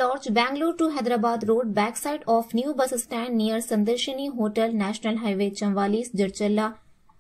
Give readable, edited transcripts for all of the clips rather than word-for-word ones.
Church, Bangalore to Hyderabad Road, backside of new bus stand near Sandarshini Hotel, National Highway, Chamwalis, Jarchalla.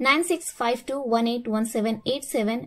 9652181787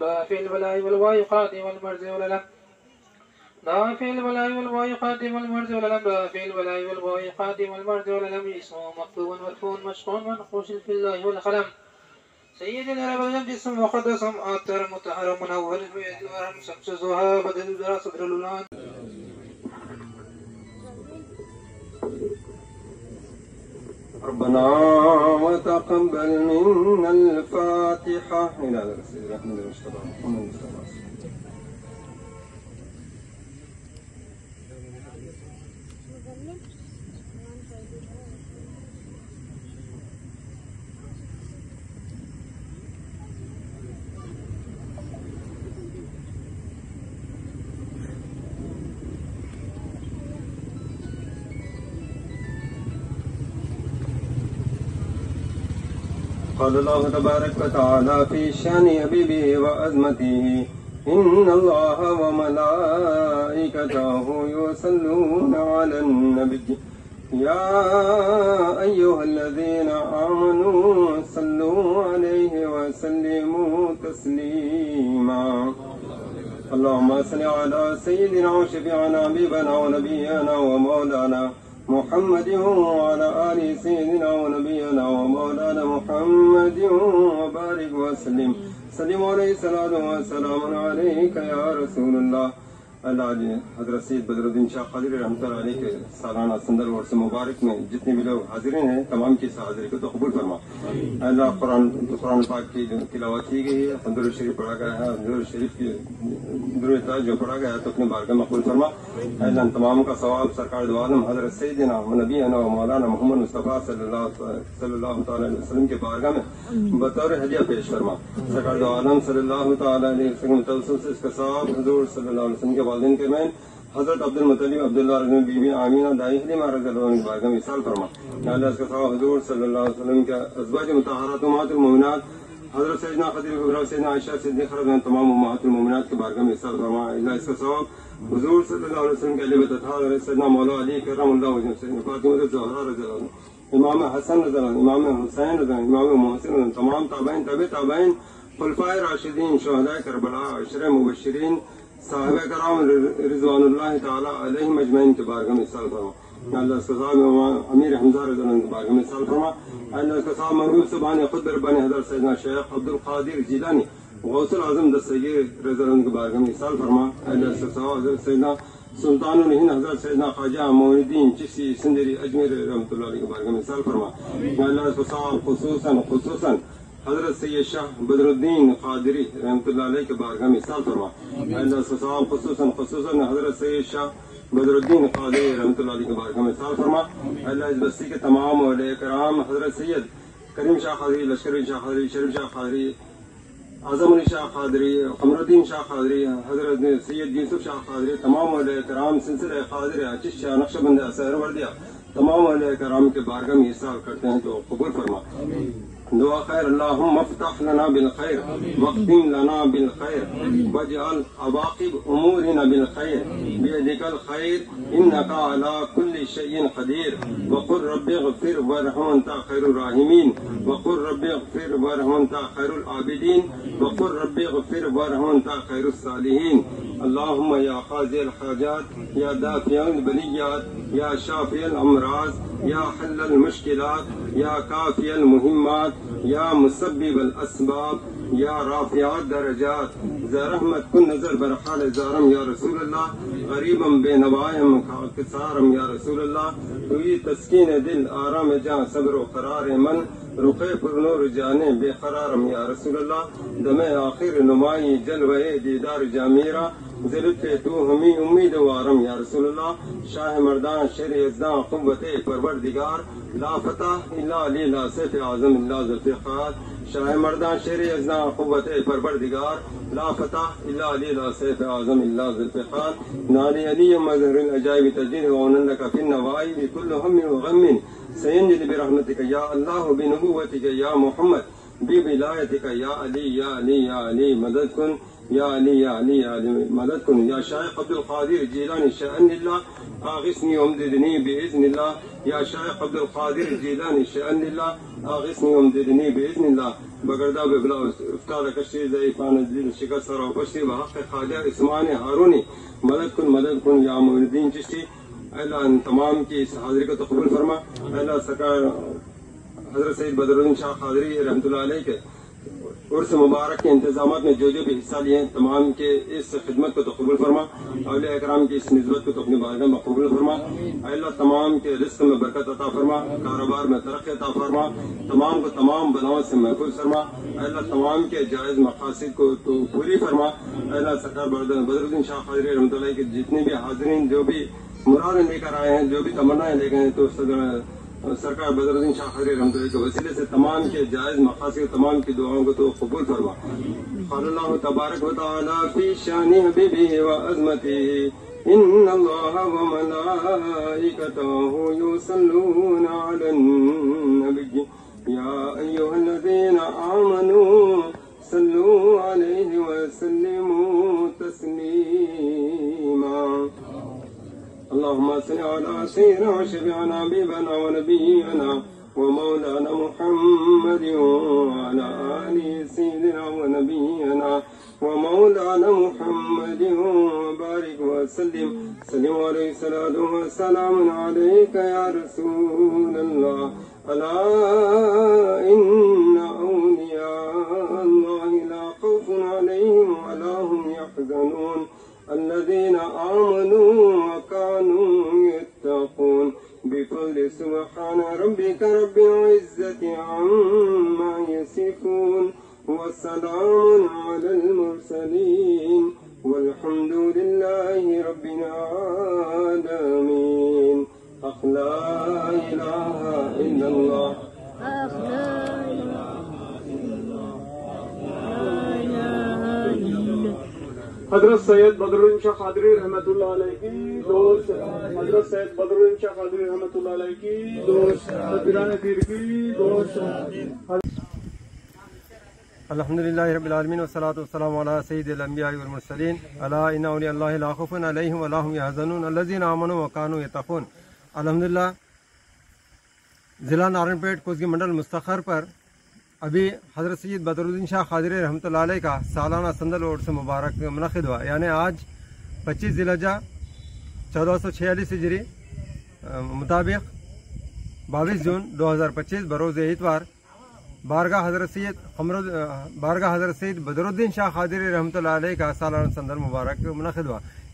دافع البلاء والوباء خاتم المرض والألم دافع البلاء والوباء خاتم المرض والألم اسمه مكتوب مدفون مشحون منقوش في الله والقلم سيد العرب الجم جسم مقدس أطهر مطهر منور البيت الورم شمس الزهى بدل الدرا صدر الولان ربنا وتقبل منا الفاتحة إلى رسول الله المصطفى محمد المصطفى. قال الله تبارك وتعالى في شان حبيبه وعظمته إن الله وملائكته يصلون على النبي يا أيها الذين آمنوا صلوا عليه وسلموا تسليما اللهم صل على سيدنا وشفيعنا حبيبنا ونبينا ومولانا محمد وعلى آل سيدنا ونبينا ومولانا محمد وبارك وسلم سلم عليه الصلاة والسلام عليك يا رسول الله اللہ حضرت سید بدرالدین شاہ قادری رحمۃ اللہ علیہ کے سالانہ سندر ورث مبارک میں جتنے بھی لوگ حاضرین ہیں تمام کی حاضری کو تو قبول فرما۔ اللہ قرآن پاک کی جو تلاوت کی گئی ہے، درود شریف پڑھا گیا ہے، درود شریف کی درود جو پڑھا گیا ہے تو اپنے بارگاہ میں قبول فرما۔ اللہ تمام کا ثواب سرکار دو عالم حضرت سیدنا و نبینا و مولانا محمد مصطفیٰ صلی اللہ تعالی علیہ وسلم کے بارگاہ میں بطور ہدیہ پیش فرما۔ سرکار دو عالم صلی اللہ تعالی علیہ وسلم توسل سے اس کا ثواب حضور صلی اللہ علیہ وسلم کے والدین کے میں حضرت عبد المطلب عبداللہ رضی بی بی آمینہ دائی حلیمہ رضی اللہ عنہ بارگاہ میں مثال فرما۔ اللہ اس کا ثواب حضور صلی اللہ علیہ وسلم کے ازواج مطہرات امہات المومنات حضرت سیدنا خدیجہ کبریٰ سیدنا عائشہ صدیقہ رضی اللہ عنہ تمام امہات المومنات کے بارگاہ میں مثال فرما۔ اللہ اس کا ثواب حضور صلی اللہ علیہ وسلم کے علی بیت اطہار سیدنا مولا علی کرم اللہ وجہ سیدنا فاطمہ الزہرا رضی اللہ عنہ امام حسن رضی اللہ عنہ امام حسین رضی اللہ عنہ امام محسن رضی اللہ عنہ تمام تابعین تابعین خلفائے راشدین شہداء کربلا عشرہ مبشرین صحابہ کرام رضوان اللہ تعالی علیہم اجمعین کے بارگاہ میں مثال فرما۔ اللہ اس کا صاحب امیر حمزہ رضی اللہ عنہ کے بارگاہ میں مثال فرما۔ اللہ اس کا صاحب محبوب سبحانی خود ربانی حضرت سیدنا شیخ عبد القادر جیلانی غوث العظم دستگیر رضی اللہ عنہ کے بارگاہ میں مثال فرما۔ اللہ اس کا صاحب حضرت سیدنا سلطان الہند حضرت سیدنا خواجہ معین الدین چشتی سندری اجمیر رحمۃ اللہ علیہ کے بارگاہ میں سال فرما. اللہ خصوصاً حضرت سید شاہ بدر الدین قادری رحمۃ اللہ علیہ کے بارگاہ میں سال فرما. اللہ خصوصاً حضرت سید شاہ بدر الدین قادری رحمۃ اللہ علیہ کے بارگاہ میں سال فرما. اللہ اس بستی کے تمام اولیاء کرام حضرت سید کریم شاہ قادری، لشکر شاہ قادری، شریف شاہ قادری، اعظم علی شاہ قادری، قمر الدین شاہ قادری، حضرت سید یوسف شاہ قادری، تمام اولیاء کرام سلسلہ قادریہ چشتیہ نقشبندیہ سہروردیہ تمام اولیاء کرام کے بارگاہ میں احسان کرتے ہیں تو قبول فرما. دعا خیر اللہم افتح لنا بالخیر واختم لنا بالخیر واجعل عواقب امورنا بالخیر بیدک الخیر انک علی کل شیء قدیر وقل رب اغفر وارحم انت خیر الراحمین وقل رب اغفر وارحم انت خیر العابدین وقل رب اغفر وارحم انت خیر الصالحین. اللہم یا قاضی الحاجات یا دافع البلیات یا شافی الامراض یا حل المشکلات یا کافی المہمات یا مسبب الاسباب یا رافع الدرجات زرحمت کن نظر برحال زارم یا رسول اللہ غریبم بے نوائم کسارم یا رسول اللہ توی تسکین دل آرام جاں صبر و قرار من رقے پر نور جانے بے قرارم یا رسول اللہ دم آخر نمائی جلوے دیدار جامیرہ ذلت تو ہمیں امید وارم یا رسول اللہ شاہ مردان شیر یزدان قوت پروردگار لا فتح الا علی لا سیف اعظم اللہ ذوالفقار شاہ مردان شیر یزدان قوت پروردگار لا فتح الا علی لا سیف اعظم اللہ ذوالفقار نالی علی مظہر العجائب تجدید وعونن لک فی النوائی بکل ہم وغم سینجد برحمتک یا اللہ بنبوتک یا محمد بولایتک یا علی یا علی یا علی مدد کن یا علی یا علی یا علی مدد کن یا شیخ عبد القادر جیلانی شأن اللہ آغثنی وامددنی بإذن اللہ یا شیخ عبد القادر جیلانی شأن اللہ آغثنی وامددنی بإذن اللہ بگردہ ببلا افتاد کشتی ضعیفان دل شکست و پشتی بحق خواجہ عثمان ہارونی مدد کن یا معین الدین چشتی. اللہ ان تمام کی اس حاضری کو قبول فرما. اللہ سرکار حضرت سید بدر الدین شاہ قادری رحمۃ اللہ علیہ کے عرس مبارک کے انتظامات میں جو بھی حصہ لیے ہیں تمام کے اس خدمت کو تو قبول فرما. اولیاء اکرام کی اس نسبت کو تو اپنی بارگاہ میں قبول فرما. اللہ تمام کے رزق میں برکت عطا فرما، کاروبار میں ترقی عطا فرما، تمام کو تمام بلاؤں سے محفوظ فرما. اللہ تمام کے جائز مقاصد کو تو پوری فرما. اللہ سرکار بدر الدین شاہ قادری رحمۃ اللہ کے جتنے بھی حاضرین جو بھی مرادیں لے کر آئے ہیں، جو بھی تمنائیں لے گئے ہیں، تو سرکار بدر الدین شاہ قادری رحمۃ اللہ کے وسیلے سے تمام کے جائز مقاصد تمام کی دعاؤں کو تو قبول فرما. قال اللہ تبارک و تعالی فی شان حبیبہ و عظمتہ ان اللہ و ملائکتہ یصلون علی النبی یا ایھا الذین آمنوا صلوا علیہ وسلموا تسلیما. اللهم صل على سيدنا وشفيعنا حبيبنا ونبينا ومولانا محمد وعلى آل سيدنا ونبينا ومولانا محمد وبارك وسلم عليه الصلاة والسلام عليك يا رسول الله. ألا إن أولياء الله لا خوف عليهم ولا هم يحزنون الذين آمنوا وكانوا يتقون بفضل سبحان ربك رب العزة عما يصفون وسلام على المرسلين والحمد لله رب العالمين. لا إله إلا الله حضرت سید بدر الدین شاہ قادری رحمۃ اللہ علیہ کی دوست، حضرت سید بدر الدین شاہ قادری رحمۃ اللہ علیہ کی دوست، پیران پیر کی دوست. الحمدللہ رب العالمین والصلاۃ والسلام علی سید الانبیاء والمرسلین. الا ان اولیاء اللہ لا خوف علیہم ولا هم یحزنون الذین آمنوا وکانوا یتقون. الحمدللہ ضلع نارائن پیٹ کوسگی منڈل مستخر پر ابھی حضرت سید بدر الدین شاہ قادری رحمۃ اللہ علیہ کا سالانہ سندل عرس مبارک منعقد ہوا. یعنی آج 25 ذی الحجہ 1446 ہجری مطابق 22 جون 2025 بروز اتوار بارگاہ حضرت سید بدر الدین شاہ قادری رحمۃ اللہ علیہ کا سالانہ سندل مبارک منعقد ہوا.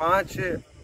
5